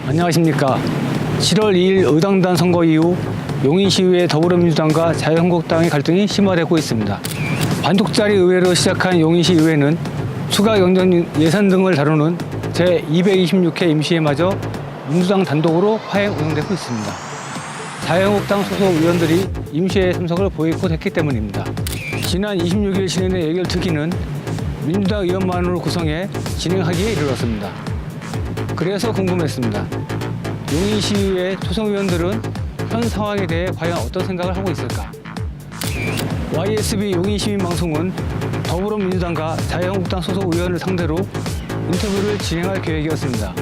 안녕하십니까. 7월 2일 의당단 선거 이후 용인시의회 더불어민주당과 자유한국당의 갈등이 심화되고 있습니다. 반독짜리 의회로 시작한 용인시 의회는 추가 경정 예산 등을 다루는 제226회 임시회마저 민주당 단독으로 파행 운영되고 있습니다. 자유한국당 소속 의원들이 임시회에 참석을 보이콧했기 때문입니다. 지난 26일 진행된 예결 특위는 민주당 의원만으로 구성해 진행하기에 이르렀습니다. 그래서 궁금했습니다. 용인시의회 초선 의원들은 현 상황에 대해 과연 어떤 생각을 하고 있을까? YSB 용인시민방송은 더불어민주당과 자유한국당 소속 의원을 상대로 인터뷰를 진행할 계획이었습니다.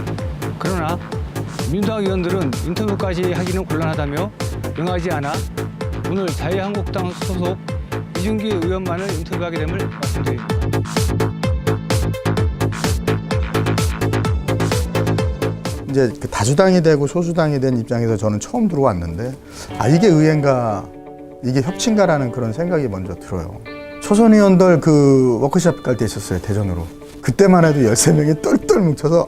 그러나 민주당 의원들은 인터뷰까지 하기는 곤란하다며 응하지 않아 오늘 자유한국당 소속 이준기 의원만을 인터뷰하게 됨을 말씀드립니다. 이제 다수당이 되고 소수당이 된 입장에서 저는 처음 들어왔는데 이게 의회인가 이게 협치인가라는 그런 생각이 먼저 들어요. 초선 의원들 그 워크숍 갈 때 있었어요. 대전으로. 그때만 해도 13명이 똘똘 뭉쳐서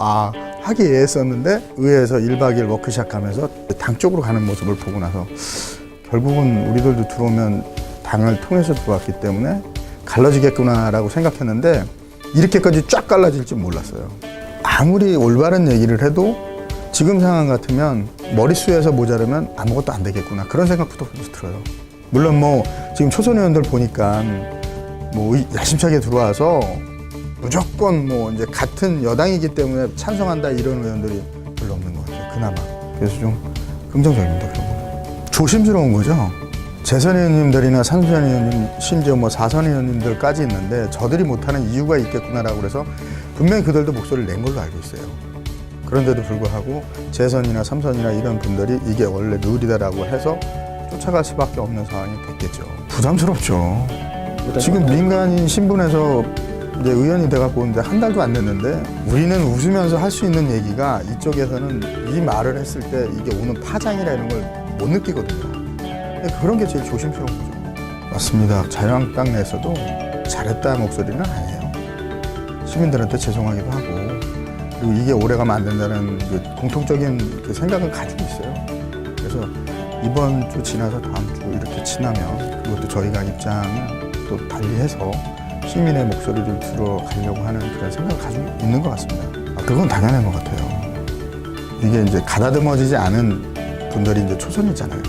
하기 애했었는데 의회에서 1박 2일 워크숍 가면서 당 쪽으로 가는 모습을 보고 나서 결국은 우리들도 들어오면 당을 통해서 들어왔기 때문에 갈라지겠구나라고 생각했는데 이렇게까지 쫙 갈라질 줄 몰랐어요. 아무리 올바른 얘기를 해도 지금 상황 같으면 머릿수에서 모자르면 아무것도 안 되겠구나 그런 생각부터 들어요. 물론 뭐 지금 초선 의원들 보니까 뭐 야심차게 들어와서 무조건 뭐 이제 같은 여당이기 때문에 찬성한다 이런 의원들이 별로 없는 것 같아요. 그나마. 그래서 좀 긍정적입니다. 그런 거. 조심스러운 거죠. 재선 의원님들이나 삼선 의원님 심지어 뭐 사선 의원님들까지 있는데 저들이 못하는 이유가 있겠구나라고 그래서 분명히 그들도 목소리를 낸 걸로 알고 있어요. 그런데도 불구하고 재선이나 삼선이나 이런 분들이 이게 원래 룰이다라고 해서 쫓아갈 수밖에 없는 상황이 됐겠죠. 부담스럽죠. 지금 민간인 신분에서 이제 의원이 돼갖고 오는데 한 달도 안 됐는데 우리는 웃으면서 할 수 있는 얘기가 이쪽에서는 이 말을 했을 때 이게 오는 파장이라 이런 걸 못 느끼거든요. 그런 게 제일 조심스러운 거죠. 맞습니다. 자유한국당 내에서도 잘했다 목소리는 아니에요. 시민들한테 죄송하기도 하고 그리고 이게 오래가면 안 된다는 그 공통적인 그 생각은 가지고 있어요. 그래서 이번 주 지나서 다음 주 이렇게 지나면 그것도 저희가 입장을 또 달리해서 시민의 목소리를 들어가려고 하는 그런 생각을 가지고 있는 것 같습니다. 그건 당연한 것 같아요. 이게 이제 가다듬어지지 않은 분들이 이제 초선이잖아요.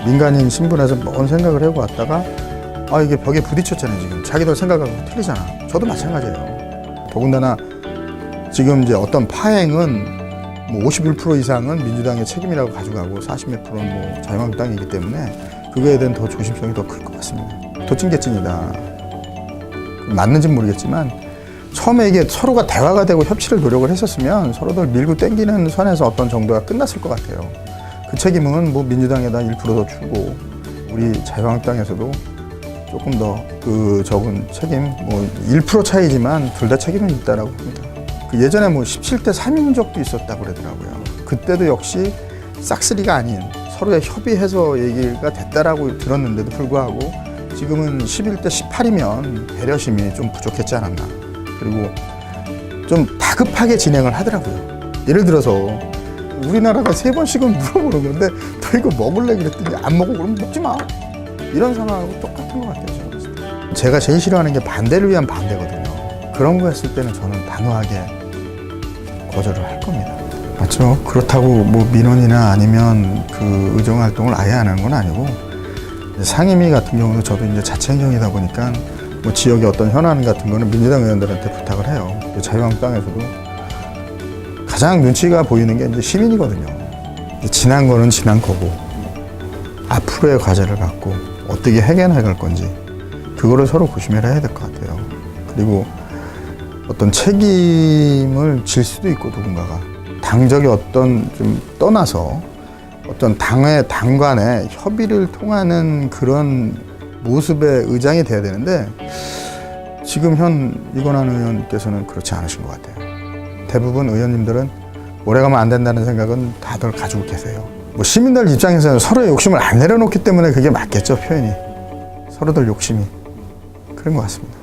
민간인 신분에서 뭔 생각을 해고 왔다가 이게 벽에 부딪혔잖아요. 지금 자기들 생각하고 틀리잖아. 저도 마찬가지예요. 더군다나 지금 이제 어떤 파행은 뭐 51% 이상은 민주당의 책임이라고 가져가고 40몇 프로는 뭐 자유한국당이기 때문에 그거에 대한 더 조심성이 더 클 것 같습니다. 도찐개찐이다. 맞는지는 모르겠지만 처음에 이게 서로가 대화가 되고 협치를 노력을 했었으면 서로들 밀고 땡기는 선에서 어떤 정도가 끝났을 것 같아요. 그 책임은 뭐 민주당에다 1% 더 주고 우리 자유한국당에서도 조금 더 그 적은 책임 뭐 1% 차이지만 둘 다 책임은 있다라고 봅니다. 그 예전에 뭐 17대 3인 적도 있었다고 그러더라고요. 그때도 역시 싹쓸이가 아닌 서로의 협의해서 얘기가 됐다라고 들었는데도 불구하고 지금은 11대 18이면 배려심이 좀 부족했지 않았나. 그리고 좀 다급하게 진행을 하더라고요. 예를 들어서 우리나라가 3번씩은 물어보는 건데 너 이거 먹을래 그랬더니 안 먹어 그러면 먹지 마. 이런 상황하고 똑같은 것 같아요. 제가 제일 싫어하는 게 반대를 위한 반대거든요. 그런 거 했을 때는 저는 단호하게 거절을 할 겁니다. 맞죠? 그렇다고 뭐 민원이나 아니면 그 의정활동을 아예 안 하는 건 아니고 상임위 같은 경우는 저도 이제 자치 행정이다 보니까 뭐 지역의 어떤 현안 같은 거는 민주당 의원들한테 부탁을 해요. 자유한국당에서도 가장 눈치가 보이는 게 이제 시민이거든요. 지난 거는 지난 거고 앞으로의 과제를 갖고 어떻게 해결할 건지 그거를 서로 고심해야 될 것 같아요. 그리고 어떤 책임을 질 수도 있고 누군가가 당적이 어떤 좀 떠나서 어떤 당 간의 협의를 통하는 그런 모습의 의장이 돼야 되는데 지금 현 이건환 의원께서는 그렇지 않으신 것 같아요. 대부분 의원님들은 오래가면 안 된다는 생각은 다들 가지고 계세요. 뭐 시민들 입장에서는 서로의 욕심을 안 내려놓기 때문에 그게 맞겠죠, 표현이. 서로들 욕심이. 그런 것 같습니다.